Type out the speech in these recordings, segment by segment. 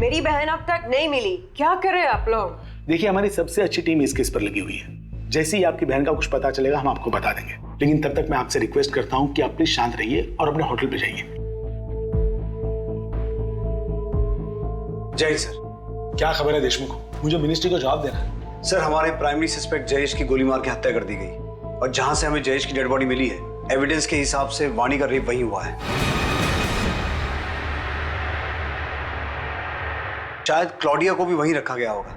मेरी बहन अब तक नहीं मिली, क्या करें आप लोग? देखिए, हमारी सबसे अच्छी टीम इस केस पर लगी हुई है। जैसे ही आपकी बहन का कुछ पता चलेगा हम आपको बता देंगे, लेकिन तब तक मैं आपसे रिक्वेस्ट करता हूं कि आप प्लीज शांत रहिए और अपने होटल पे जाइए। जय सर। क्या खबर है देशमुख? मुझे मिनिस्ट्री को जवाब देना है। सर, हमारे प्राइमरी सस्पेक्ट जयेश की गोली मार के हत्या कर दी गई और जहां से हमें जयेश की डेड बॉडी मिली है, एविडेंस के हिसाब से वाणी का रेप वहीं हुआ है। शायद क्लॉडिया को भी वहीं रखा गया होगा,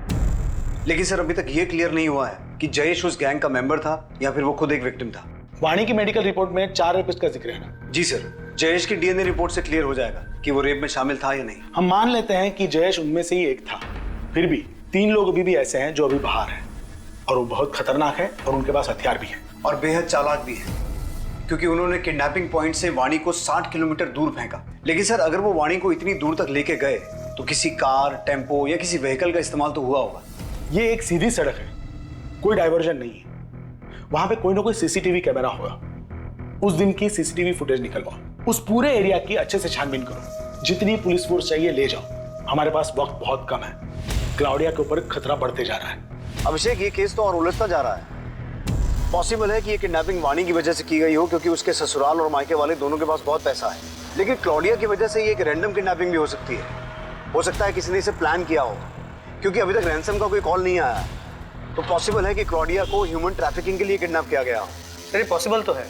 लेकिन सर अभी तक यह क्लियर नहीं हुआ है कि जयेश उस गैंग का मेंबर था या फिर वो खुद एक विक्टिम था। वाणी की मेडिकल रिपोर्ट में 4 रेपिस्ट का जिक्र है ना? जी सर, जयेश की डीएनए रिपोर्ट से क्लियर हो जाएगा कि वो रेप में शामिल था या नहीं। हम मान लेते हैं कि जयेश उनमें से ही एक था, फिर भी 3 लोग अभी भी ऐसे हैं जो अभी बाहर हैं और वो बहुत खतरनाक है और उनके पास हथियार भी है और बेहद चालाक भी है, क्योंकि उन्होंने किडनैपिंग पॉइंट से वाणी को 60 किलोमीटर दूर फेंका। लेकिन सर, अगर वो वाणी को इतनी दूर तक लेके गए तो किसी कार, टेम्पो या किसी व्हीकल का इस्तेमाल तो हुआ होगा। ये एक सीधी सड़क है, कोई डाइवर्जन नहीं है। वहां पे कोई ना कोई सीसीटीवी कैमरा होगा। उस दिन की सीसीटीवी फुटेज निकलवाओ, उस पूरे एरिया की अच्छे से छानबीन करो। जितनी पुलिस फोर्स चाहिए ले जाओ, हमारे पास वक्त बहुत कम है। क्लाउडिया के ऊपर खतरा बढ़ते जा रहा है। अभिषेक, ये केस तो और उलझता जा रहा है। पॉसिबल है कि ये किडनैपिंग वाणी की वजह से की गई हो, क्योंकि उसके ससुराल और मायके वाले दोनों के पास बहुत पैसा है। लेकिन क्लॉडिया की वजह से ये एक रैंडम किडनैपिंग भी हो सकती है। हो सकता है किसी ने इसे प्लान किया हो, क्योंकि अभी तक रैंसम का कोई कॉल नहीं आया। तो पॉसिबल है कि क्लॉडिया को ह्यूमन ट्रैफिकिंग के लिए किडनैप किया गया हो। अरे पॉसिबल तो है।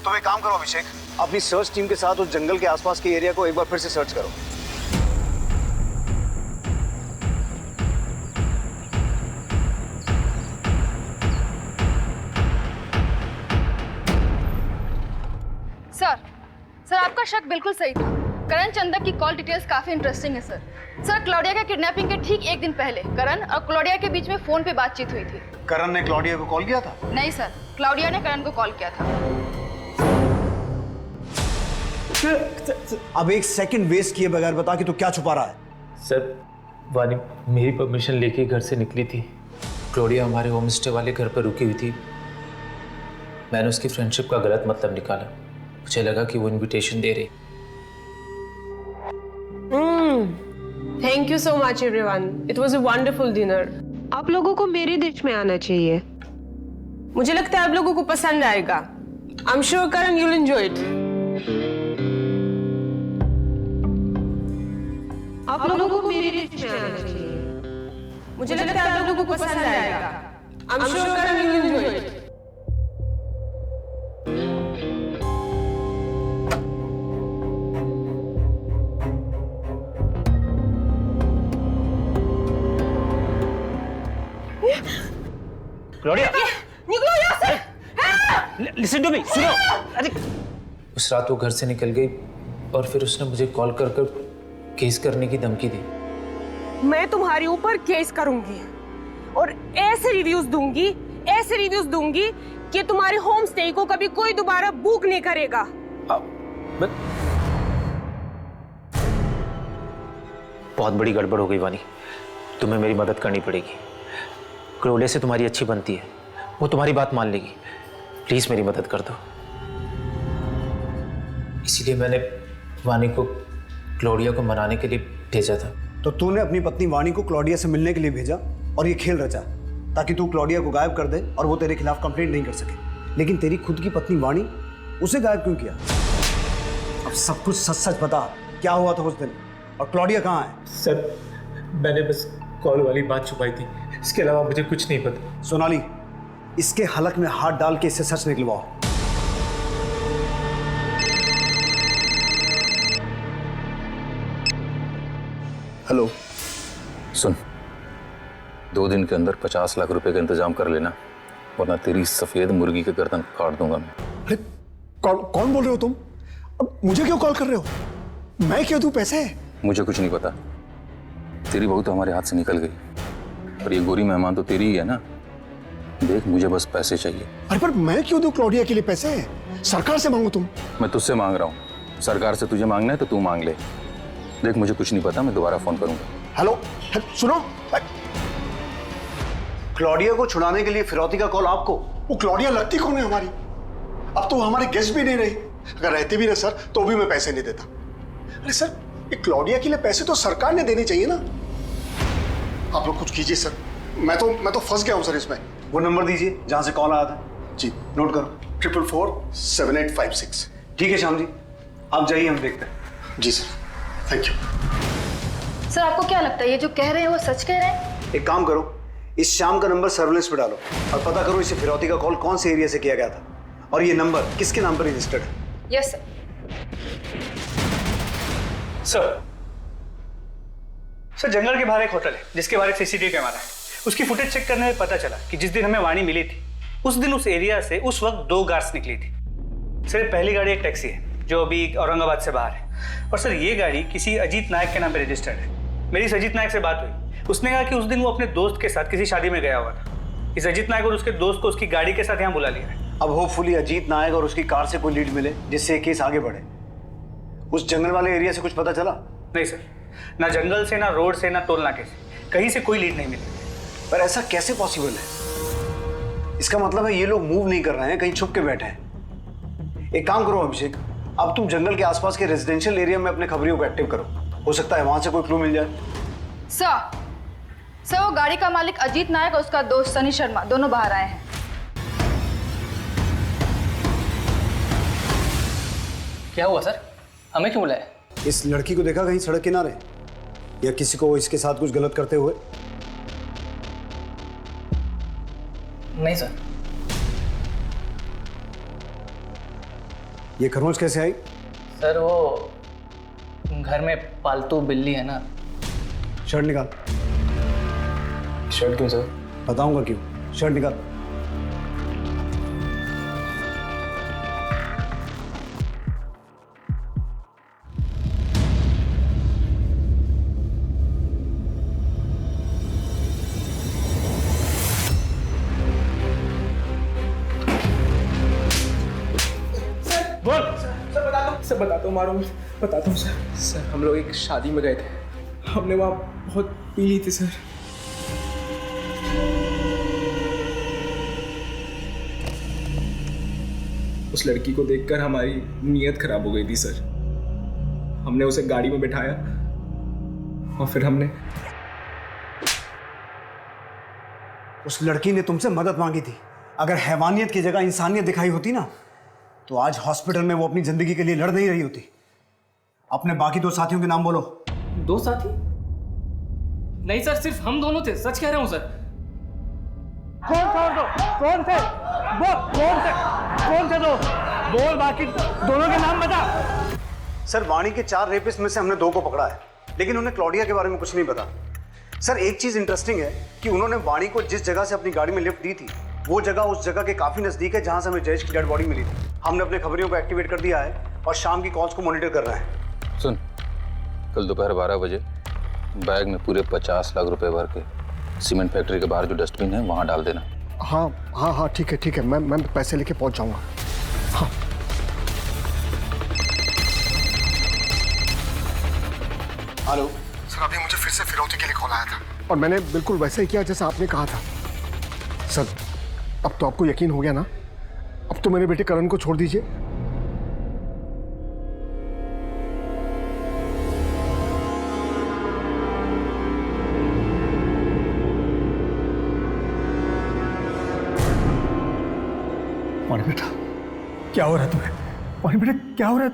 तो एक काम करो अभिषेक, अपनी सर्च टीम के साथ उस जंगल के आसपास के एरिया को एक बार फिर से सर्च करो। सर आपका शक बिल्कुल सही था। करण चंदक की कॉल डिटेल्स काफी इंटरेस्टिंग है सर। क्लॉडिया के किडनैपिंग के ठीक 1 दिन पहले करण और क्लॉडिया के बीच में फोन पे बातचीत हुई थी। करण ने क्लॉडिया को कॉल किया था? नहीं सर, क्लॉडिया ने करण को कॉल किया था। अब 1 सेकंड वेस्ट किए बगैर बता कि तू क्या छुपा रहा है। सर, वानी मेरी परमिशन लेके घर से निकली थी। क्लॉडिया हमारे होम स्टे वाले घर पर रुकी हुई थी। मैंने उसकी फ्रेंडशिप का गलत मतलब निकाला। मुझे लगा कि वो इनविटेशन दे रही। Thank you so much everyone, it was a wonderful dinner. आप लोगों को मेरे डिश में आना चाहिए, मुझे लगता है आप लोगों को पसंद आएगा। I am sure Karan you will enjoy it. आप लोगों को मेरे डिश में आना चाहिए, मुझे लगता है आप लोगों को पसंद आएगा। I am sure Karan you will enjoy it. Claudia, निकलो यहाँ से। लिसन टू मी, सुनो। अरे उस रात वो घर से निकल गई और फिर उसने मुझे कॉल कर कर केस करने की धमकी दी। मैं तुम्हारे ऊपर केस करूंगी और ऐसे रिव्यूज दूंगी कि तुम्हारे होम स्टे को कभी कोई दोबारा बुक नहीं करेगा। बहुत बड़ी गड़बड़ हो गई वानी, तुम्हें मेरी मदद करनी पड़ेगी। क्लॉडिया से तुम्हारी अच्छी बनती है, वो तुम्हारी बात मान लेगी। प्लीज मेरी मदद कर दो। इसीलिए मैंने वानी को क्लॉडिया को मनाने के लिए भेजा था। तो तूने अपनी पत्नी वाणी को क्लॉडिया से मिलने के लिए भेजा और ये खेल रचा ताकि तू क्लॉडिया को गायब कर दे और वो तेरे खिलाफ कंप्लेंट नहीं कर सके। लेकिन तेरी खुद की पत्नी वाणी, उसे गायब क्यों किया? अब सब कुछ सच सच बता, क्या हुआ था उस दिन और क्लॉडिया कहाँ है? सर, मैंने बस कॉल वाली बात छुपाई थी, इसके अलावा मुझे कुछ नहीं पता। सोनाली, इसके हलक में हाथ डाल के इससे सच निकलवाओ। हेलो, सुन, 2 दिन के अंदर 50 लाख रुपए का इंतजाम कर लेना, वरना तेरी सफेद मुर्गी के गर्दन काट दूंगा मैं। अरे कौन बोल रहे हो तुम? अब मुझे क्यों कॉल कर रहे हो? मैं क्यों दूं पैसे? मुझे कुछ नहीं पता, तेरी बहू तो हमारे हाथ से निकल गई और ये गोरी मेहमान तो तेरी ही है ना। देख, मुझे बस पैसे चाहिए। अरे पर मैं क्यों दूं क्लॉडिया के लिए पैसे? सरकार से मांगू तुम? मैं तुझसे मांग रहा हूँ, सरकार से तुझे मांगना है तो तू मांग ले। देख, मुझे कुछ नहीं पता, मैं दोबारा फोन करूंगा। हेलो, सुनो। क्लॉडिया को छुड़ाने के लिए फिरौती का कॉल आपको? वो क्लॉडिया लगती कौन है हमारी? अब तो वो हमारे गेस्ट भी नहीं रही। अगर रहते भी ना सर तो भी मैं पैसे नहीं देता। अरे सर, ये क्लॉडिया के लिए पैसे तो सरकार ने देने चाहिए ना। आप लोग कुछ कीजिए सर, मैं तो फंस गया हूँ सर इसमें। वो नंबर दीजिए जहां से कॉल आया था। जी, नोट करो। 444-7856। ठीक है श्याम जी, आप जाइए, हम देखते हैं। जी सर, थैंक यू। सर आपको क्या लगता है ये जो कह रहे हैं वो सच कह रहे हैं? एक काम करो, इस शाम का नंबर सर्विलेंस पे डालो और पता करो इसे फिरौती का कॉल कौन से एरिया से किया गया था और ये नंबर किसके नाम पर रजिस्टर्ड है। Yes sir. सर जंगल के बाहर एक होटल है जिसके बाहर एक सीसीटीवी कैमरा है। उसकी फुटेज चेक करने में पता चला कि जिस दिन हमें वाणी मिली थी उस दिन उस एरिया से उस वक्त 2 गार्ड्स निकली थी। सर पहली गाड़ी एक टैक्सी है जो अभी औरंगाबाद से बाहर है, और सर ये गाड़ी किसी अजीत नायक के नाम पे रजिस्टर्ड है। मेरी इस अजीत नायक से बात हुई, उसने कहा कि उस दिन वो अपने दोस्त के साथ किसी शादी में गया हुआ था। इस अजीत नायक और उसके दोस्त को उसकी गाड़ी के साथ यहाँ बुला लिया है। अब होपफुली अजीत नायक और उसकी कार से कोई लीड मिले जिससे ये केस आगे बढ़े। उस जंगल वाले एरिया से कुछ पता चला? नहीं सर, ना जंगल से, ना रोड से, ना टोल नाके से, कहीं से कोई लीड नहीं मिली। पर ऐसा कैसे पॉसिबल है? इसका मतलब है ये लोग मूव नहीं कर रहे हैं, कहीं छुप के बैठे हैं। एक काम करो अभिषेक, अब तुम जंगल के आसपास के रेजिडेंशियल एरिया में अपने खबरियों को एक्टिव करो, हो सकता है वहां से कोई क्लू मिल जाए। सर वो गाड़ी का मालिक अजीत नायक और उसका दोस्त सनी शर्मा दोनों बाहर आए हैं। क्या हुआ सर, हमें क्यों बुलाया? इस लड़की को देखा कहीं सड़क किनारे, या किसी को इसके साथ कुछ गलत करते हुए? नहीं सर। ये खरोंच कैसे आई? सर वो घर में पालतू बिल्ली है ना। शर्ट निकाल। शर्ट क्यों सर? बताऊंगा क्यों, शर्ट निकाल। सर बताता हूँ, मारो बताता हूँ सर। सर हम लोग एक शादी में गए थे, हमने वहाँ बहुत पी ली थी सर। उस लड़की को देखकर हमारी नीयत खराब हो गई थी सर। हमने उसे गाड़ी में बिठाया और फिर हमने उस लड़की ने तुमसे मदद मांगी थी। अगर हैवानियत की जगह इंसानियत दिखाई होती ना तो आज हॉस्पिटल में वो अपनी जिंदगी के लिए लड़ नहीं रही होती। अपने बाकी 2 साथियों के नाम बोलो। 2 साथी? नहीं सर, सिर्फ हम दोनों थे, सच कह रहा हूँ सर। कौन थे दो? बोल, बाकी दोनों के नाम बता। सर वाणी के 4 रेपिस्ट में से हमने 2 को पकड़ा है, लेकिन उन्हें क्लॉडिया के बारे में कुछ नहीं पता। सर एक चीज इंटरेस्टिंग है कि उन्होंने वाणी को जिस जगह से अपनी गाड़ी में लिफ्ट दी थी वो जगह उस जगह के काफी नजदीक है जहां से हमें जयेश की डेड बॉडी मिली थी। हमने अपने खबरियों को एक्टिवेट कर दिया है और शाम की कॉल्स को मॉनिटर कर रहे हैं। सुन, कल दोपहर 12 बजे बैग में पूरे 50 लाख रुपए भर के सीमेंट फैक्ट्री के बाहर जो डस्टबिन है वहां डाल देना। हाँ ठीक है, मैं पैसे लेके पहुंच जाऊंगा। हाँ। हेलो सर, अभी मुझे फिर से फिरौती के लिए कॉल आया था और मैंने बिल्कुल वैसे ही किया जैसा आपने कहा था। सर अब तो आपको यकीन हो गया ना? अब तो मेरे बेटे करण को छोड़ दीजिए। वाणी बेटा, क्या हो रहा है तुम्हें? वाणी बेटा, क्या हो रहा है?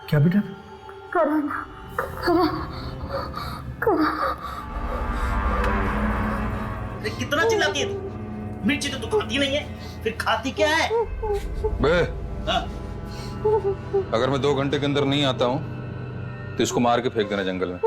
क्या बेटा? कितना चिल्लाती है तू? मिर्ची तो तू खाती नहीं है, फिर खाती क्या है? बे, हाँ? अगर मैं 2 घंटे के अंदर नहीं आता हूं तो इसको मार के फेंक देना जंगल में।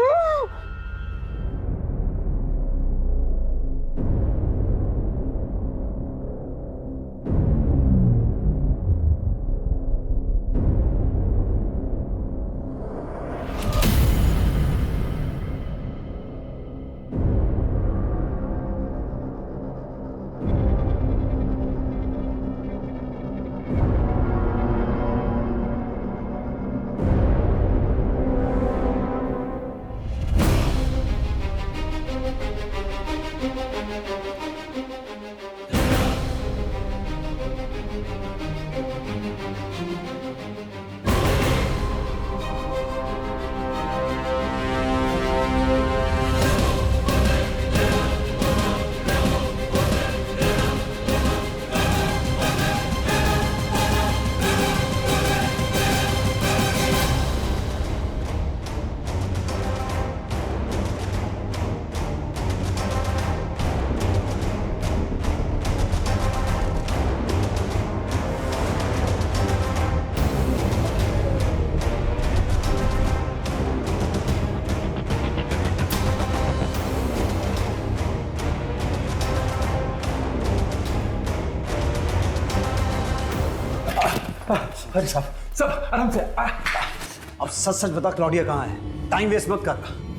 अरे सब आराम से। अब सच सच बता, क्लॉडिया कहाँ है? टाइम वेस्ट मत कर।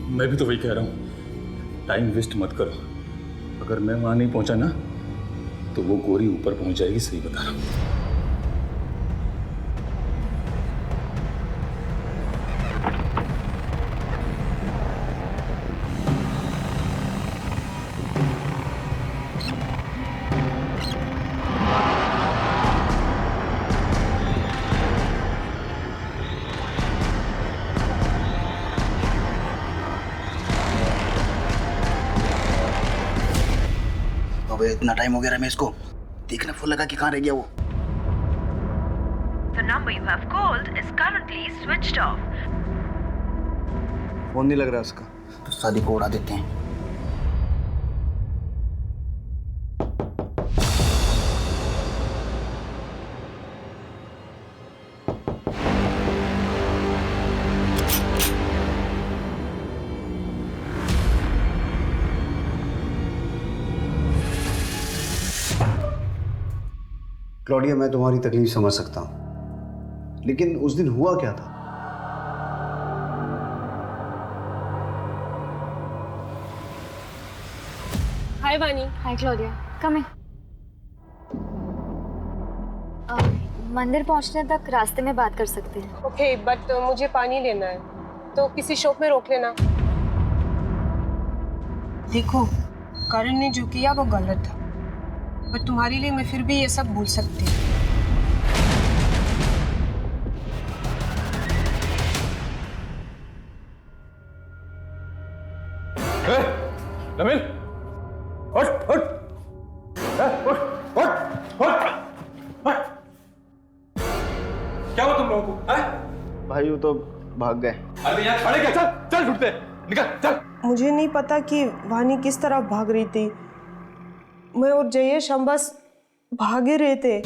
मैं भी तो वही कह रहा हूँ, टाइम वेस्ट मत करो। अगर मैं वहां नहीं पहुंचा ना तो वो गोरी ऊपर पहुंच जाएगी, सही बता रहा हूँ। इतना टाइम हो गया रमेश को, देखना फोन लगा कि कहाँ रह गया वो। The number you have called is currently switched off. Phone नहीं लग रहा उसका। तो शादी को उड़ा देते हैं। क्लॉडिया, मैं तुम्हारी तकलीफ समझ सकता हूं, लेकिन उस दिन हुआ क्या था? हाय वानी। हाय क्लॉडिया, कम इन। मंदिर पहुंचने तक रास्ते में बात कर सकते हैं। ओके, बट मुझे पानी लेना है, तो किसी शॉप में रोक लेना। देखो, करण ने जो किया वो गलत था, पर तुम्हारे लिए मैं फिर भी ये सब भूल सकती हूँ। नमिल, उठ उठ उठ उठ उठ। क्या हुआ तुम लोगों को? भाई वो तो भाग गए। अरे यहाँ खड़े क्या? चल चल, ढूंढते निकल चल। मुझे नहीं पता कि वानी किस तरह भाग रही थी। मैं और जयेश हम बस भागे रहे थे,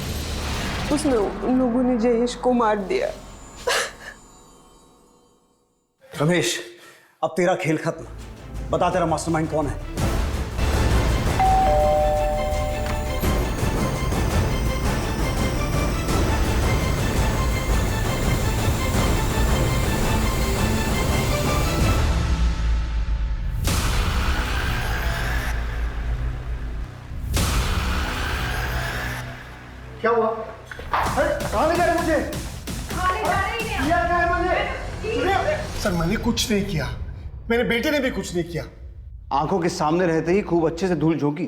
उसमें उन लोगों ने जयेश को मार दिया। रमेश, अब तेरा खेल खत्म। बता, तेरा मास्टरमाइंड कौन है? क्या हुआ? कहाँ ले जा रहे मुझे? किया क्या है मैंने? सर, मैंने कुछ नहीं किया, मेरे बेटे ने भी कुछ नहीं किया। आंखों के सामने रहते ही खूब अच्छे से धूल झोंकी।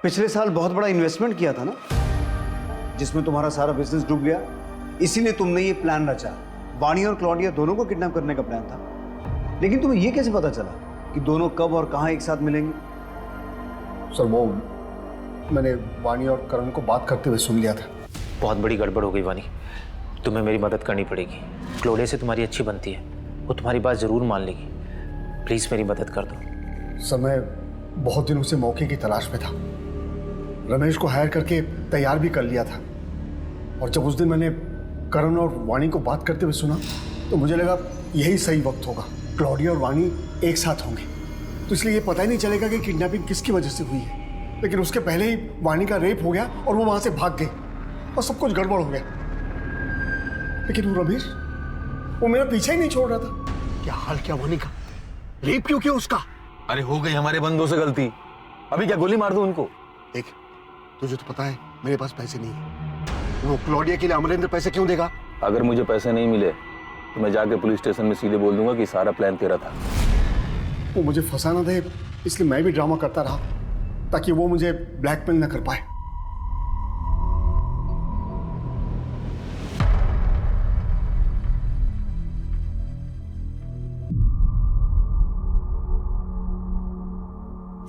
पिछले साल बहुत बड़ा इन्वेस्टमेंट किया था ना, जिसमें तुम्हारा सारा बिजनेस डूब गया। इसीलिए तुमने ये प्लान रचा। वानी और क्लॉडिया दोनों को किडनैप करने का प्लान था। लेकिन तुम्हें ये कैसे पता चला कि दोनों कब और कहां एक साथ मिलेंगे? सर, वो मैंने वानी और करण को बात करते हुए सुन लिया था। बहुत बड़ी गड़बड़ हो गई वानी, तुम्हें मेरी मदद करनी पड़ेगी। क्लोडिया से तुम्हारी अच्छी बनती है, वो तुम्हारी बात जरूर मान लेगी। प्लीज मेरी मदद कर दो। सर, मैं बहुत दिनों से मौके की तलाश में था। रमेश को हायर करके तैयार भी कर लिया था, और जब उस दिन मैंने करण और वानी को बात करते हुए सुना तो मुझे लगा यही सही वक्त होगा। क्लॉडिया और वानी एक साथ होंगे, तो इसलिए ये पता ही नहीं चलेगा कि किडनैपिंग किसकी वजह से हुई है। लेकिन उसके पहले ही वानी का रेप हो गया और वो वहां से भाग गई और सब कुछ गड़बड़ हो गया। लेकिन वो रमेश, वो मेरा पीछा ही नहीं छोड़ रहा था। क्या हाल क्या वानी का? रेप क्यों किया उसका? अरे हो गई हमारे बंदों से गलती, अभी क्या गोली मार दूं उनको? देख, तुझे तो पता है मेरे पास पैसे नहीं है। वो क्लॉडिया के लिए अमरेंद्र पैसे क्यों देगा? अगर मुझे पैसे नहीं मिले तो मैं जाके पुलिस स्टेशन में सीधे बोल दूंगा कि सारा प्लान तेरा था। वो मुझे फंसाना दे, इसलिए मैं भी ड्रामा करता रहा ताकि वो मुझे ब्लैकमेल न कर पाए।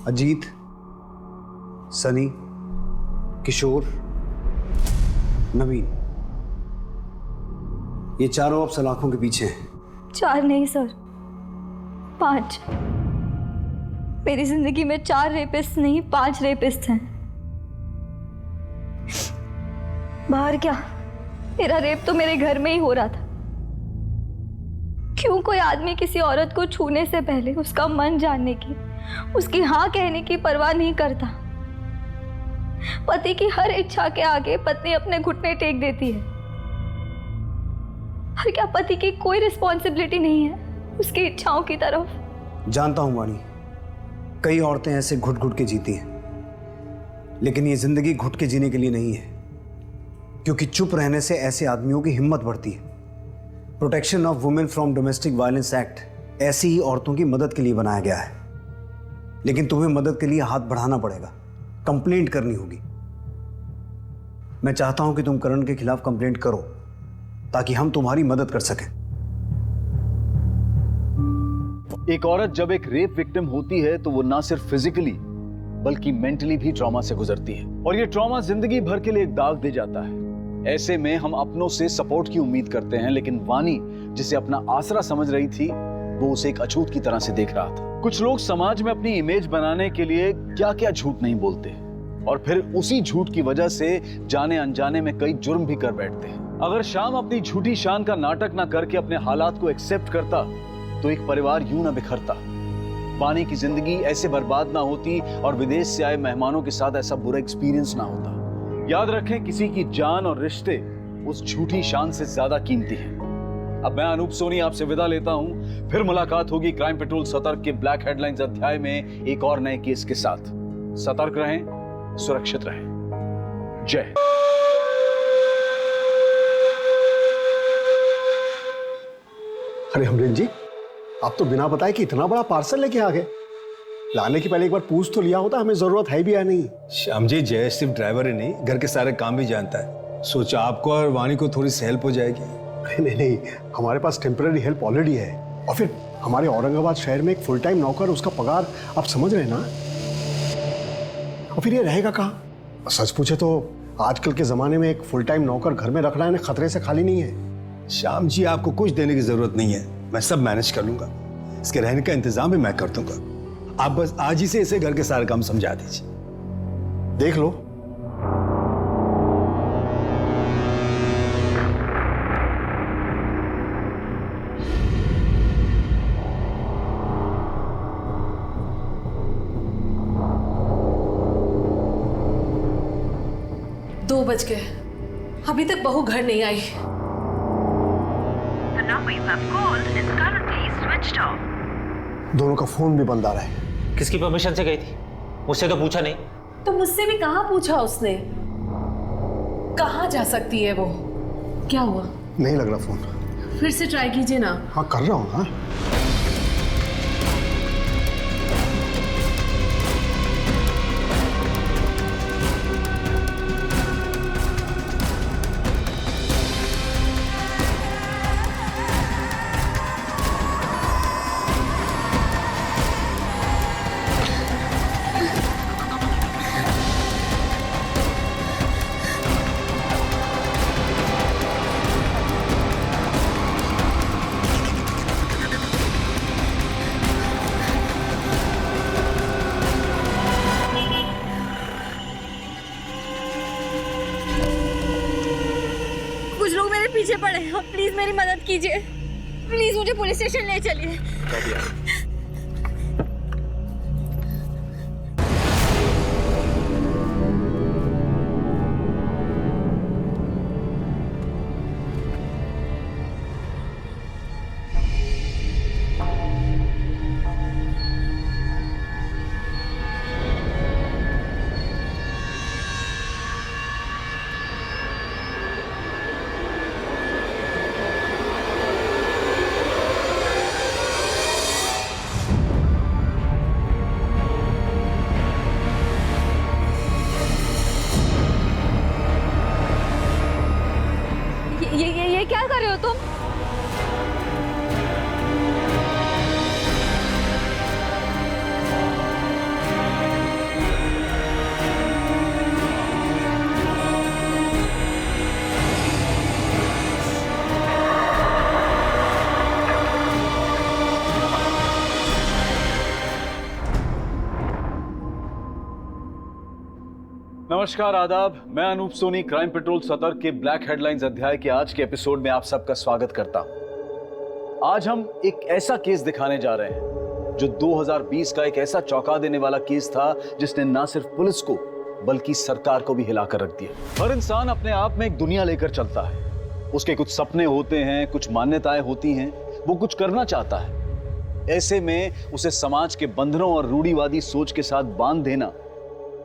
अजीत, सनी, किशोर, नवीन, ये चारों अब सलाखों के पीछे हैं। 4 नहीं सर, 5। मेरी जिंदगी में 4 रेपिस्ट नहीं 5 रेपिस्ट हैं। बाहर क्या, मेरा रेप तो मेरे घर में ही हो रहा था। क्यों कोई आदमी किसी औरत को छूने से पहले उसका मन जानने की, उसकी हाँ कहने की परवाह नहीं करता? पति की हर इच्छा के आगे पत्नी अपने घुटने टेक देती है। और क्या पति की कोई रिस्पॉन्सिबिलिटी नहीं है उसकी इच्छाओं की तरफ? जानता हूं वाणी, कई औरतें ऐसे घुट घुट के जीती हैं, लेकिन ये जिंदगी घुट के जीने के लिए नहीं है, क्योंकि चुप रहने से ऐसे आदमियों की हिम्मत बढ़ती है। Protection of women from domestic violence act ऐसी ही औरतों की मदद के लिए बनाया गया है, लेकिन तुम्हें मदद के लिए हाथ बढ़ाना पड़ेगा, कंप्लेंट करनी होगी। मैं चाहता हूं कि तुम करण के खिलाफ कंप्लेंट करो ताकि हम तुम्हारी मदद कर सकें। एक औरत जब एक रेप विक्टिम होती है तो वो ना सिर्फ फिजिकली बल्कि मेंटली भी ट्रॉमा से गुजरती है, और ये ट्रॉमा जिंदगी भर के लिए एक दाग दे जाता है। ऐसे में हम अपनों से सपोर्ट की उम्मीद करते हैं, लेकिन वाणी जिसे अपना आसरा समझ रही थी वो उसे एक अछूत की तरह से देख रहा था। कुछ लोग समाज में अपनी इमेज बनाने के लिए क्या क्या झूठ नहीं बोलते, और फिर उसी झूठ की वजह से जाने अनजाने में कई जुर्म भी कर बैठते हैं। अगर श्याम अपनी झूठी शान का नाटक ना करके अपने हालात को एक्सेप्ट करता तो एक परिवार यूं ना बिखरता, वाणी की जिंदगी ऐसे बर्बाद ना होती, और विदेश से आए मेहमानों के साथ ऐसा बुरा एक्सपीरियंस ना होता। याद रखें, किसी की जान और रिश्ते उस झूठी शान से ज्यादा कीमती हैं। अब मैं अनूप सोनी आपसे विदा लेता हूं, फिर मुलाकात होगी क्राइम पेट्रोल सतर्क के ब्लैक हेडलाइंस अध्याय में एक और नए केस के साथ। सतर्क रहें, सुरक्षित रहें। जय। अरे अमरीन जी, आप तो बिना बताए कि इतना बड़ा पार्सल लेके आ गए। लाने के पहले एक बार पूछ तो लिया होता, हमें जरूरत है भी या नहीं। श्याम जी, जय सिर्फ ड्राइवर ही नहीं, घर के सारे काम भी जानता है। सोचा आपको और वाणी को थोड़ी सी हेल्प हो जाएगी। नहीं नहीं, हमारे पास टेम्पररी हेल्प ऑलरेडी है, और फिर हमारे औरंगाबाद शहर में एक फुल टाइम नौकर, उसका पगार आप समझ रहे हैं ना। और फिर ये रहेगा कहाँ? सच पूछे तो आजकल के जमाने में एक फुल टाइम नौकर घर में रखना है खतरे से खाली नहीं है। श्याम जी, आपको कुछ देने की जरूरत नहीं है, मैं सब मैनेज कर लूंगा। इसके रहने का इंतजाम भी मैं कर दूंगा। आप बस आज ही से इसे घर के सारे काम समझा दीजिए। देख लो। दो बज गए, अभी तक बहू घर नहीं आई। The number you have called is currently switched off. दोनों का फोन भी बंद आ रहा है। किसकी परमिशन से गई थी? मुझसे तो पूछा नहीं। तो मुझसे भी कहाँ पूछा उसने? कहाँ जा सकती है वो? क्या हुआ? नहीं लग रहा फोन। फिर से ट्राई कीजिए ना। हाँ कर रहा हूँ। हाँ पीछे पड़े हैं, प्लीज मेरी मदद कीजिए। प्लीज मुझे पुलिस स्टेशन ले चलिए। ये क्या कर रहे हो तुम? नमस्कार, आदाब। मैं अनूप सोनी क्राइम पेट्रोल सतर्क के ब्लैक हेडलाइंस अध्याय के आज के एपिसोड में आप सबका स्वागत करता हूं। आज हम एक ऐसा केस दिखाने जा रहे हैं जो 2020 का एक ऐसा चौंका देने वाला केस था जिसने ना सिर्फ पुलिस को बल्कि सरकार को भी हिलाकर रख दिया। हर इंसान अपने आप में एक दुनिया लेकर चलता है। उसके कुछ सपने होते हैं, कुछ मान्यताएं होती हैं, वो कुछ करना चाहता है। ऐसे में उसे समाज के बंधनों और रूढ़िवादी सोच के साथ बांध देना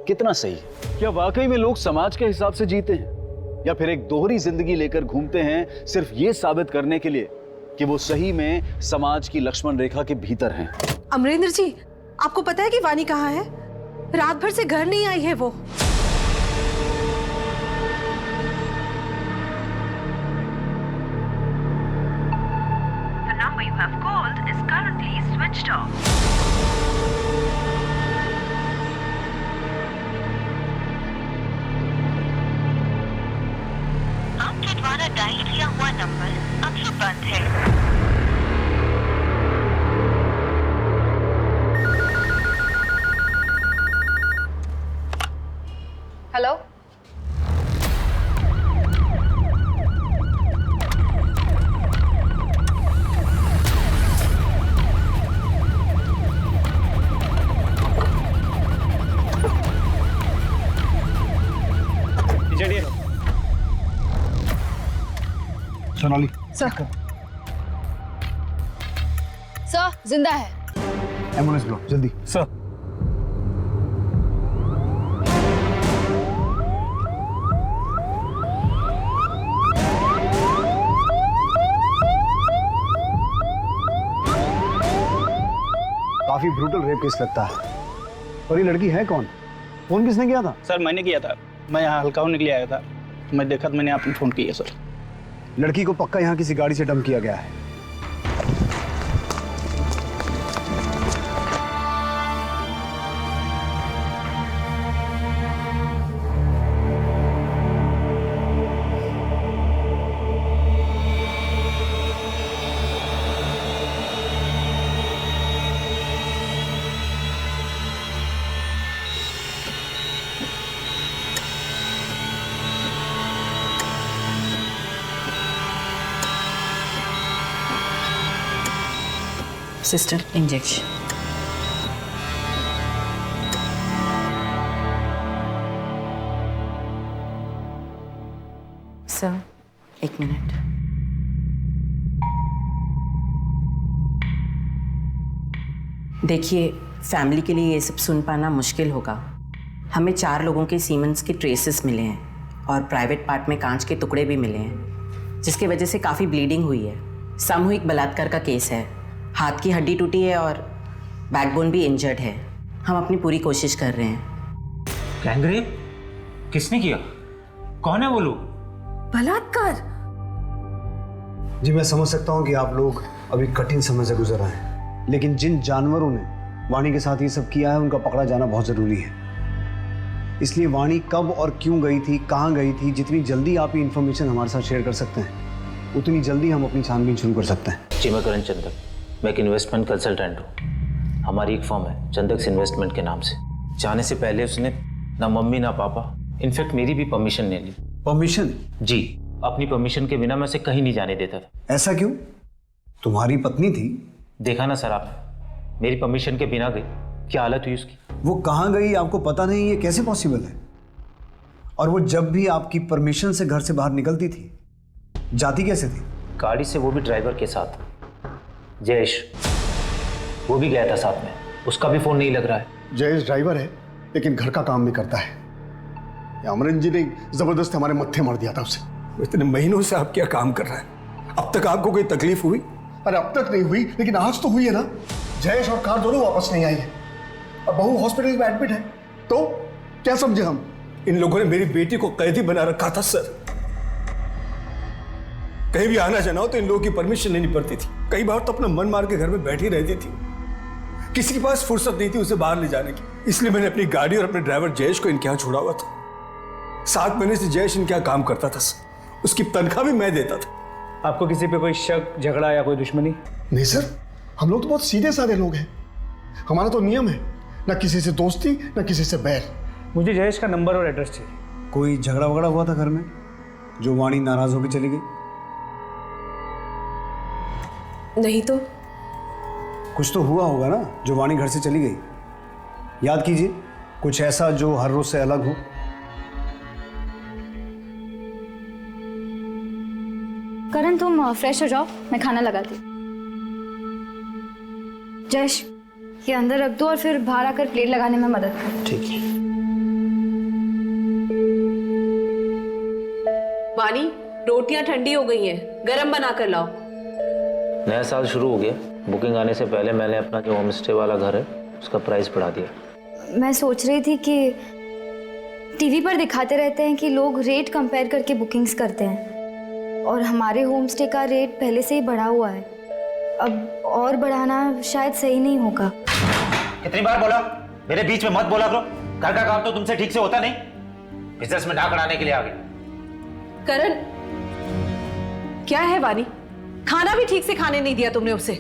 कितना सही है? क्या वाकई में लोग समाज के हिसाब से जीते हैं, या फिर एक दोहरी जिंदगी लेकर घूमते हैं सिर्फ ये साबित करने के लिए कि वो सही में समाज की लक्ष्मण रेखा के भीतर हैं? अमरेंद्र जी, आपको पता है कि वानी कहाँ है? रात भर से घर नहीं आई है वो। The number you have called is currently switched off. आपके द्वारा डायल किया हुआ नंबर अभी बंद है। हेलो, चलिए। सोनाली सर जिंदा है। एम्बुलेंस बुलाओ जल्दी। सर काफी ब्रूटल रेप केस लगता है। और ये लड़की है कौन? फोन किसने किया था? सर मैंने किया था। मैं यहाँ हल्का होने के लिए आया था, मैं देखा तो मैंने आपने फोन किया सर। लड़की को पक्का यहाँ किसी गाड़ी से डंप किया गया है। Sister injection. सर एक मिनट। देखिए, फैमिली के लिए ये सब सुन पाना मुश्किल होगा। हमें 4 लोगों के सीमेंस के ट्रेसेस मिले हैं और प्राइवेट पार्ट में कांच के टुकड़े भी मिले हैं, जिसकी वजह से काफ़ी ब्लीडिंग हुई है। सामूहिक बलात्कार का केस है। हाथ की हड्डी टूटी है और बैकबोन भी इंजर्ड है। हम अपनी पूरी कोशिश कर रहे हैं। गैंगरेप? किसने किया? कौन है वो लोग? बलात्कार? जी मैं समझ सकता हूँ कि आप लोग अभी कठिन समय से गुजर रहे हैं, लेकिन जिन जानवरों ने वाणी के साथ ये सब किया है उनका पकड़ा जाना बहुत जरूरी है। इसलिए वाणी कब और क्यों गई थी, कहाँ गई थी, जितनी जल्दी आप ये इन्फॉर्मेशन हमारे साथ शेयर कर सकते हैं उतनी जल्दी हम अपनी छानबीन शुरू कर सकते हैं। जी मैं करण चंदक, मैं एक इन्वेस्टमेंट कंसल्टेंट हूँ। हमारी एक फर्म है चंदक्स इन्वेस्टमेंट के नाम से। जाने से पहले उसने ना मम्मी ना पापा, इनफैक्ट मेरी भी परमिशन नहीं ली। परमिशन? जी, अपनी परमिशन के बिना मैं उसे कहीं नहीं जाने देता था। ऐसा क्यों? तुम्हारी पत्नी थी। देखा ना सर आपने, मेरी परमिशन के बिना गई, क्या हालत हुई उसकी। वो कहाँ गई आपको पता नहीं, ये कैसे पॉसिबल है? और वो जब भी आपकी परमिशन से घर से बाहर निकलती थी जाती कैसे थी? गाड़ी से, वो भी ड्राइवर के साथ। जयेश वो भी गया था साथ में, उसका भी फोन नहीं लग रहा है। जयेश ड्राइवर है लेकिन घर का काम भी करता है। अमरेंद्र जी ने जबरदस्त हमारे मत्थे मार दिया था उसे। इतने महीनों से आप क्या काम कर रहे हैं? अब तक आपको कोई तकलीफ हुई? अरे अब तक नहीं हुई, लेकिन आज तो हुई है ना। जयेश और कार दोनों वापस नहीं आई है। अब बहू हॉस्पिटल में एडमिट है, तो क्या समझे हम? इन लोगों ने मेरी बेटी को कैदी बना रखा था सर। कहीं भी आना जाना हो तो इन लोगों की परमिशन लेनी पड़ती थी। कई बार तो अपना मन मार के घर में बैठी रहती थी। किसी के पास फुर्सत नहीं थी उसे बाहर ले जाने की। इसलिए मैंने अपनी गाड़ी और अपने ड्राइवर जयेश को इनके यहाँ छोड़ा हुआ था। 7 महीने से जयेश इनके यहाँ काम करता था सर। उसकी तनख्वाह भी मैं देता था। आपको किसी पे कोई शक, झगड़ा या कोई दुश्मनी? नहीं सर, हम लोग तो बहुत सीधे साधे लोग हैं। हमारा तो नियम है, ना किसी से दोस्ती ना किसी से बैर। मुझे जयेश का नंबर और एड्रेस चाहिए। कोई झगड़ा वगड़ा हुआ था घर में जो वाणी नाराज होकर चली गई? नहीं तो। कुछ तो हुआ होगा ना जो वाणी घर से चली गई। याद कीजिए, कुछ ऐसा जो हर रोज से अलग हो। करण तुम फ्रेश हो जाओ, मैं खाना लगाती हूँ। जयेश ये अंदर रख दो और फिर बाहर आकर प्लेट लगाने में मदद कर। ठीक है। वानी, रोटियां ठंडी हो गई हैं, गरम बना कर लाओ। नया साल शुरू हो गया। बुकिंग आने से पहले मैंने अपना जो होम स्टे वाला घर है उसका प्राइस बढ़ा दिया। मैं सोच रही थी कि टीवी पर दिखाते रहते हैं कि लोग रेट कंपेयर करके बुकिंग्स करते हैं और हमारे होम स्टे का रेट पहले से ही बढ़ा हुआ है। अब और बढ़ाना शायद सही नहीं होगा। कितनी बार बोला, मेरे बीच में मत बोला करो। घर का काम तो तुमसे ठीक से होता नहीं, बिजनेस में नाक अड़ाने के लिए आ गई। करण, क्या है वानी? खाना भी ठीक से खाने नहीं दिया तुमने उसे।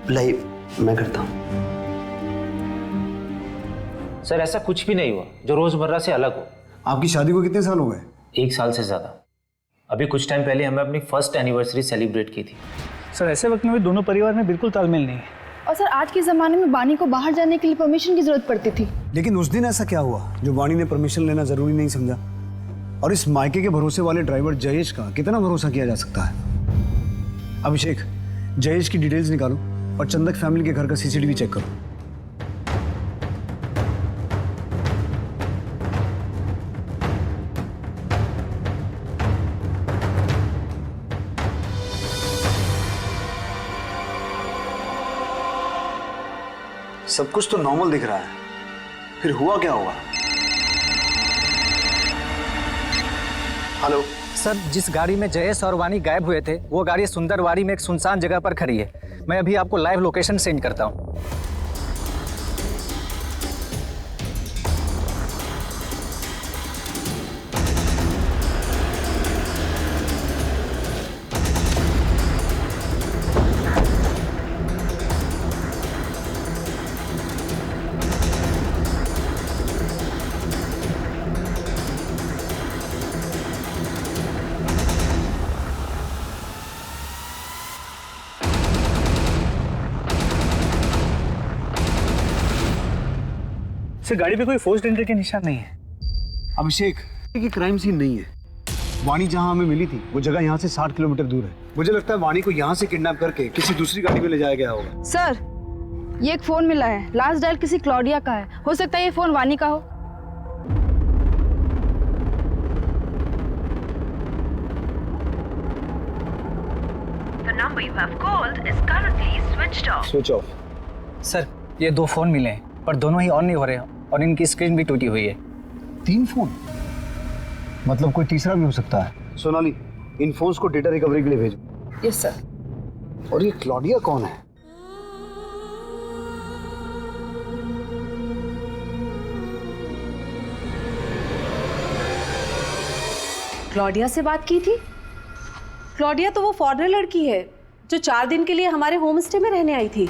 लाइव मैं करता हूँ। सर ऐसा कुछ भी नहीं हुआ जो रोजमर्रा से अलग हो। आपकी शादी को कितने साल हो गए? 1 साल से ज्यादा। अभी कुछ टाइम पहले हमें अपनी फर्स्ट एनिवर्सरी सेलिब्रेट की थी। सर ऐसे वक्त में भी दोनों परिवार में बिल्कुल तालमेल नहीं है। और सर आज के ज़माने में वानी को बाहर जाने के लिए परमिशन की ज़रूरत पड़ती थी। लेकिन उस दिन ऐसा क्या हुआ जो वाणी ने परमिशन लेना जरूरी नहीं समझा? और इस मायके के भरोसे वाले ड्राइवर जयेश का कितना भरोसा किया जा सकता है? अभिषेक, जयेश की डिटेल्स निकालो और चंदक फैमिली के घर का सीसीटीवी चेक करो। सब कुछ तो नॉर्मल दिख रहा है, फिर हुआ क्या होगा? हेलो सर, जिस गाड़ी में जयेश और वानी गायब हुए थे वो गाड़ी सुंदरवाड़ी में एक सुनसान जगह पर खड़ी है। मैं अभी आपको लाइव लोकेशन सेंड करता हूँ। सर गाड़ी पे कोई फोर्स्ड एंट्री के निशान नहीं है। अभिषेक, ये क्राइम सीन नहीं है। वाणी जहां हमें मिली थी वो जगह यहाँ से 60 किलोमीटर दूर है। मुझे लगता है वाणी को यहाँ से किडनैप करके किसी दूसरी गाड़ी में ले जाया गया होगा। सर ये एक फ़ोन मिला है, लास्ट डायल किसी क्लॉडिया का है। हो सकता है ये फ़ोन वानी का हो। The number you have called is currently switched off. Switch off. Sir ये 2 फोन मिले हैं पर दोनों ही ऑन नहीं हो रहे हैं और इनकी स्क्रीन भी टूटी हुई है। 3 फोन? मतलब कोई तीसरा भी हो सकता है। सोनाली, इन फोन्स को डेटा रिकवरी के लिए भेजो। Yes sir. और ये क्लॉडिया कौन है? क्लॉडिया से बात की थी? क्लॉडिया तो वो फॉरेनर लड़की है जो 4 दिन के लिए हमारे होम स्टे में रहने आई थी।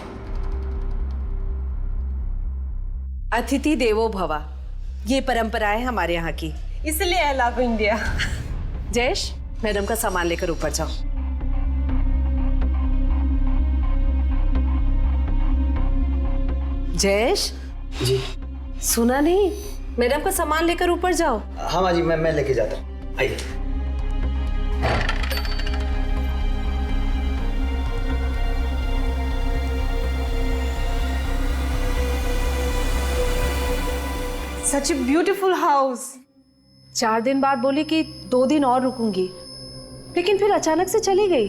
अतिथि देवो भव, ये परंपरा है हमारे यहाँ की, इसलिए I love India. Jayesh, madam का सामान लेकर ऊपर जाओ। जयेश जी सुना नहीं? मैडम का सामान लेकर ऊपर जाओ। हाँ माँ जी, मैं लेके जाता हूँ। आइए। Such a beautiful house. 4 दिन बाद बोली कि 2 दिन और रुकूंगी, लेकिन फिर अचानक से चली गई।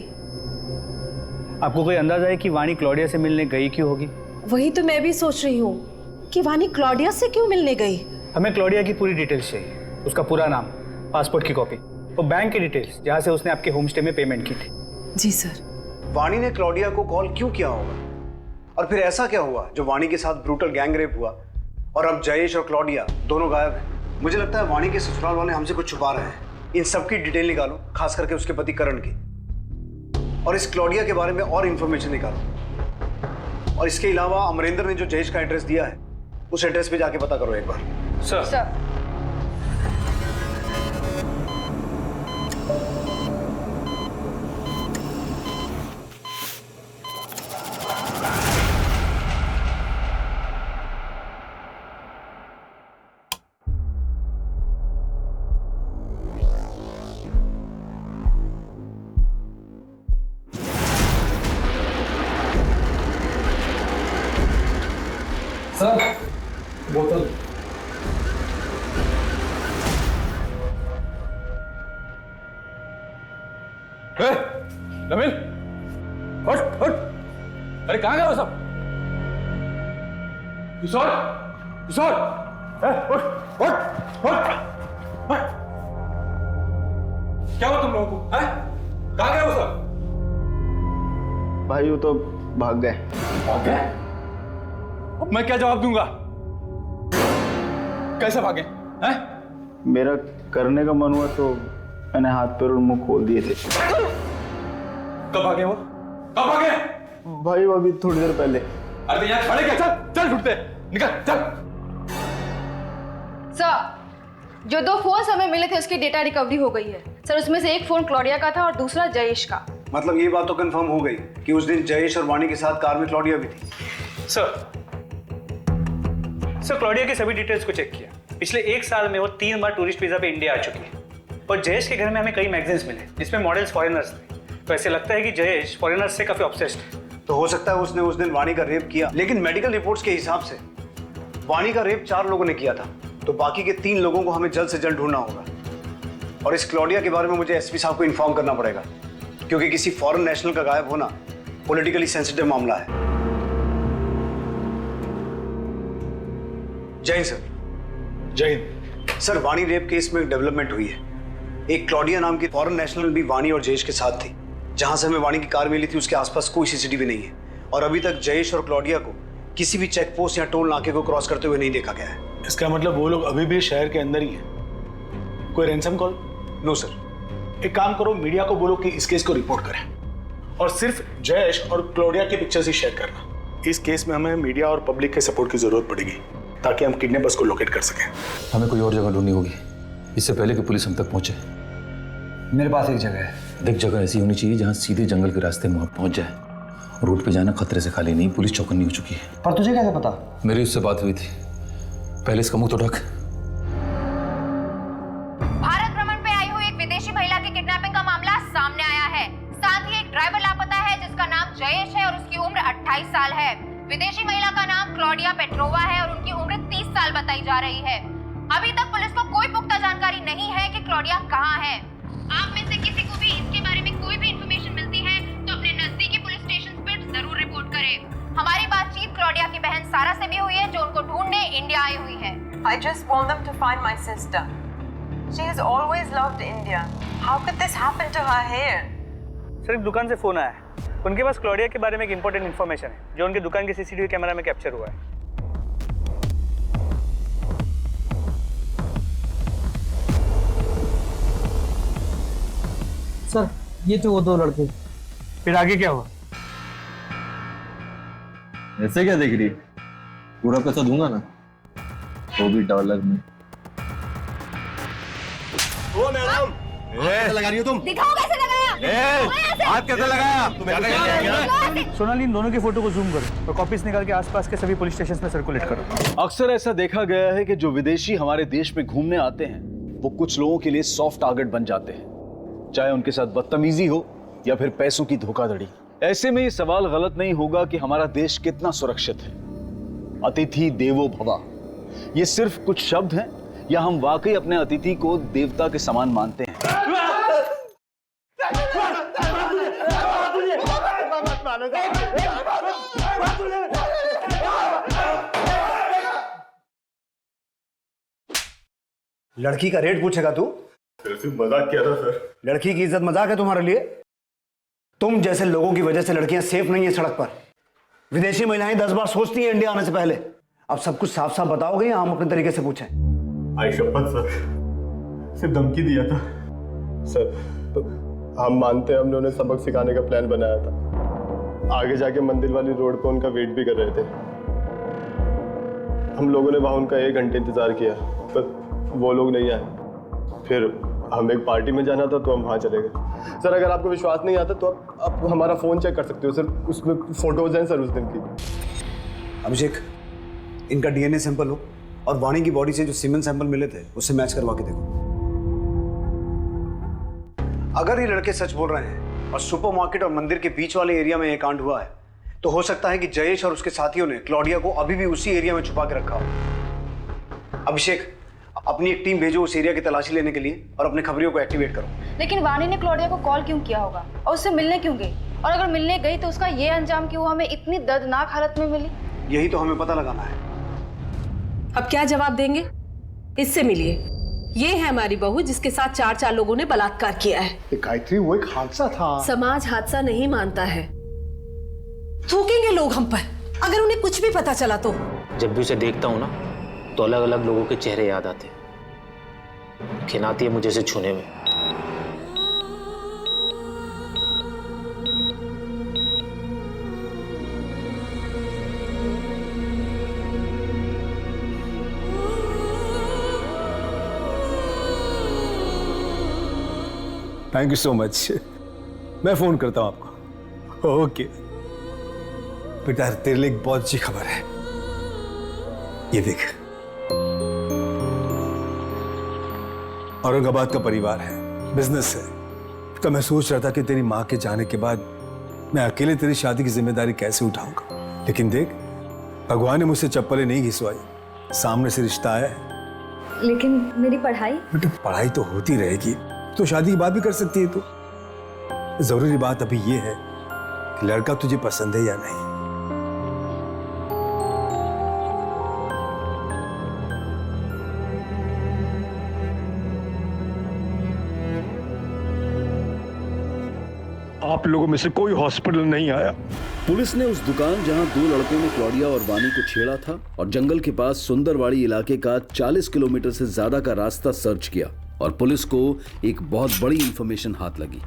आपको कोई अंदाजा है कि वानी क्लॉडिया से मिलने गई क्यों होगी? वही तो मैं भी सोच रही हूँ कि वानी क्लॉडिया से क्यों मिलने गई। हमें क्लॉडिया की पूरी डिटेल्स चाहिए। उसका पूरा नाम, पासपोर्ट की कॉपी और बैंक की डिटेल्स जहाँ से उसने आपके होम स्टे में पेमेंट की थी। जी सर। वाणी ने क्लॉडिया को कॉल क्यों किया होगा? और फिर ऐसा क्या हुआ जो वाणी के साथ ब्रूटल गैंग रेप हुआ और अब जयेश और क्लॉडिया दोनों गायब हैं? मुझे लगता है वाणी के ससुराल वाले हमसे कुछ छुपा रहे हैं। इन सब की डिटेल निकालो, खास करके उसके पति करण की, और इस क्लॉडिया के बारे में और इंफॉर्मेशन निकालो। और इसके अलावा अमरेंद्र ने जो जयेश का एड्रेस दिया है उस एड्रेस पे जाके पता करो एक बार। सर। सर बोतल। नमिल, हट हट। अरे कहाँ गए वो सब? किशोर, किशोर, हट हट हट। क्या हुआ तुम लोगों को? हैं? कहाँ गए वो सब? भाई वो तो भाग गए। भाग गए? अब मैं क्या जवाब दूंगा? कैसे भागे? हैं? मेरा करने का मन हुआ तो मैंने हाथ पैर और मुंह खोल दिए थे। कब भागे वो? कब भागे? भाई वो अभी थोड़ी देर पहले। अरे यहाँ खड़े क्या? चल चल ढूंढते, निकल चल। सर, जो 2 फोन्स हमें मिले थे उसकी डेटा रिकवरी हो गई है सर। उसमें से एक फोन क्लॉडिया का था और दूसरा जयेश का। मतलब ये बात तो कंफर्म हो गई कि उस दिन जयेश और वाणी के साथ कार में क्लॉडिया भी थी। सर क्लॉडिया के सभी डिटेल्स को चेक किया। पिछले 1 साल में वो 3 बार टूरिस्ट वीजा पे इंडिया आ चुकी है। और जयेश के घर में हमें कई मैगजीन्स मिले जिसमें मॉडल्स फॉरेनर्स थे। तो ऐसे लगता है कि जयेश फॉरेनर्स से काफी ऑब्सेस्ड है। तो हो सकता है उसने उस दिन वाणी का रेप किया, लेकिन मेडिकल रिपोर्ट्स के हिसाब से वाणी का रेप 4 लोगों ने किया था। तो बाकी के 3 लोगों को हमें जल्द से जल्द ढूंढना होगा। और इस क्लॉडिया के बारे में मुझे एसपी साहब को इन्फॉर्म करना पड़ेगा, क्योंकि किसी फॉरेन नेशनल का गायब होना पॉलिटिकली सेंसिटिव मामला है। जय हिंद सर। जय हिंद सर, वाणी रेप केस में एक डेवलपमेंट हुई है। एक क्लॉडिया नाम की फॉरेन नेशनल भी वाणी और जयेश के साथ थी। जहां से हमें वाणी की कार मिली थी उसके आसपास कोई सीसीटीवी नहीं है। और अभी तक जयेश और क्लॉडिया को किसी भी चेक पोस्ट या टोल नाके को क्रॉस करते हुए नहीं देखा गया है। इसका मतलब वो लोग अभी भी शहर के अंदर ही हैं। कोई रैंसम कॉल? No sir. एक काम करो, मीडिया को बोलो कि इस केस को रिपोर्ट करें और सिर्फ जयेश और क्लॉडिया की पिक्चर्स ही शेयर करना। इस केस में हमें मीडिया और पब्लिक के सपोर्ट की जरूरत पड़ेगी ताकि हम किडनैपर्स को लोकेट कर सकें। हमें कोई और जगह ढूंढनी होगी इससे पहले कि पुलिस हम तक पहुंचे। मेरे पास एक जगह है। देख, जगह ऐसी होनी चाहिए जहां सीधे जंगल के रास्ते में पहुंच जाए। रोड पे जाना खतरे से खाली नहीं। पुलिस चौकन्नी हो चुकी है। पर तुझे कैसे पता? मेरी उससे बात हुई थी। पहले इसका मुंह तो ढक। भारत भ्रमण पे आई हुई एक विदेशी महिला की किडनैपिंग का मामला सामने आया है। साथ ही एक ड्राइवर लापता है जिसका नाम जयेश है और उसकी उम्र 28 साल है। विदेशी महिला का नाम क्लॉडिया पेट्रोवा है और उनकी उम्र 30 साल बताई जा रही है। अभी तक पुलिस को कोई पुख्ता जानकारी नहीं है कि क्लॉडिया कहाँ है। आप में से किसी को भी इसके बारे में कोई भी इंफॉर्मेशन मिलती है तो अपने नजदीकी पुलिस स्टेशन पर जरूर रिपोर्ट करें। हमारी बातचीत क्लॉडिया की बहन सारा से भी हुई है जो उनको ढूंढने इंडिया आई हुई है। I just want them to find my sister. She has always loved India. How could this happen to her here? Sir, एक दुकान से फोन आया है। उनके पास क्लॉडिया के बारे में एक इंपॉर्टेंट इन्फॉर्मेशन है जो उनके दुकान के सीसीटीवी कैमरा में कैप्चर हुआ है। सर, ये थे वो 2 लड़के। फिर आगे क्या हुआ? ऐसे क्या देख रही है? पूरा पैसा दूंगा ना, वो भी डॉलर में। ओ मैडम, कैसे लगा रही हो तुम? दिखाओ कैसे लगाया। हाथ कैसे लगाया? सोनाली, इन दोनों की फोटो को जूम करो और कॉपीज निकाल के आसपास के सभी पुलिस स्टेशन में सर्कुलेट करो। अक्सर ऐसा देखा गया है कि जो विदेशी हमारे देश में घूमने आते हैं वो कुछ लोगों के लिए सॉफ्ट टारगेट बन जाते हैं, चाहे उनके साथ बदतमीजी हो या फिर पैसों की धोखाधड़ी। ऐसे में ये सवाल गलत नहीं होगा कि हमारा देश कितना सुरक्षित है। अतिथि देवो भव, ये सिर्फ कुछ शब्द हैं या हम वाकई अपने अतिथि को देवता के समान मानते हैं? लड़की का रेट पूछेगा तू? सिर्फ मजाक किया था सर। लड़की की इज्जत मजाक है तुम्हारे लिए? तुम जैसे लोगों की वजह से लड़कियां सेफ नहीं है सड़क पर। विदेशी महिलाएं 10 बार सोचती हैं इंडिया आने से पहले। अब सब कुछ साफ साफ बताओगे या हम अपने तरीके से पूछें? आई शपथ सर, सिर्फ धमकी दिया था सर। तो हम मानते हैं हमने उन्हें सबक सिखाने का प्लान बनाया था। आगे जाके मंदिर वाली रोड पर उनका वेट भी कर रहे थे। हम लोगों ने वहाँ उनका 1 घंटे इंतजार किया पर वो लोग नहीं आए। फिर हम एक पार्टी में जाना था तो हम वहाँ चले गए। सर, अगर आपको विश्वास नहीं आता तो आप हमारा फ़ोन चेक कर सकते हो सर, उसमें फोटोज हैं सर उस दिन की। अभिषेक, इनका डीएनए सैंपल हो और वाणी की बॉडी से जो सीमेन सैंपल मिले थे उससे मैच करवा के देखो। अगर ये लड़के सच बोल रहे हैं और सुपरमार्केट और मंदिर के बीच वाले एरिया में ये कांड हुआ है तो हो सकता है कि जयेश और उसके साथियों ने क्लॉडिया को अभी भी उसी एरिया में छुपा के रखा हो। अभिषेक, अपनी एक टीम भेजो उस एरिया की तलाशी लेने के लिए और अपने खबरियों को एक्टिवेट करो। लेकिन वाणी ने क्लॉडिया को कॉल क्यों किया होगा और उससे मिलने क्यों गई, और अगर मिलने गई तो उसका ये अंजाम कि वो हमें इतनी दर्दनाक हालत में मिली? यही तो हमें पता लगाना है। अब क्या जवाब देंगे? इससे मिलिए, ये है हमारी बहू जिसके साथ 4 लोगों ने बलात्कार किया है। गायत्री, वो एक हादसा था। समाज हादसा नहीं मानता है। थूकेंगे लोग हम पर अगर उन्हें कुछ भी पता चला तो। जब भी उसे देखता हूँ ना तो अलग अलग लोगों के चेहरे याद आते हैं। खिनाती है मुझे इसे छूने में। Thank you so much. मैं फोन करता हूं आपको। ओके बेटा, तेरे लिए एक बहुत अच्छी खबर है। ये देख, औरंगाबाद का परिवार है, बिजनेस है। तो मैं सोच रहा था कि तेरी माँ के जाने के बाद मैं अकेले तेरी शादी की जिम्मेदारी कैसे उठाऊंगा, लेकिन देख, भगवान ने मुझसे चप्पलें नहीं घिसवाई, सामने से रिश्ता आया है। लेकिन मेरी पढ़ाई? बेटा, पढ़ाई तो होती रहेगी, तो शादी की बात भी कर सकती है। तो जरूरी बात अभी ये है कि लड़का तुझे पसंद है या नहीं। आप लोगों में से कोई हॉस्पिटल नहीं आया। पुलिस ने उस दुकान जहां 2 लड़कों ने क्लॉडिया और वानी को छेड़ा था और जंगल के पास सुंदरवाड़ी इलाके का 40 किलोमीटर से ज्यादा का रास्ता सर्च किया और पुलिस को एक बहुत बड़ी इंफॉर्मेशन हाथ लगी।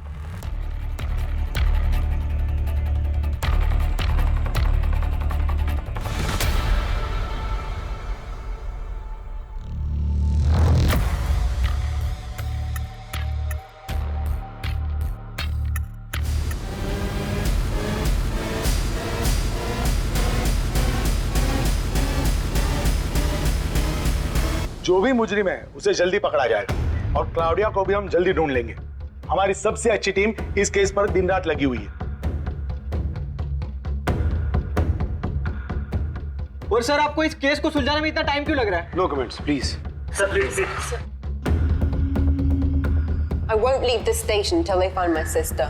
जो भी मुजरिम है उसे जल्दी पकड़ा जाएगा और क्लाउडिया को भी हम जल्दी ढूंढ लेंगे। हमारी सबसे अच्छी टीम इस केस पर दिन रात लगी हुई है। और सर, आपको इस केस को सुलझाने में इतना टाइम क्यों लग रहा है? No comments please. Sir please. I won't leave this station till they find my sister.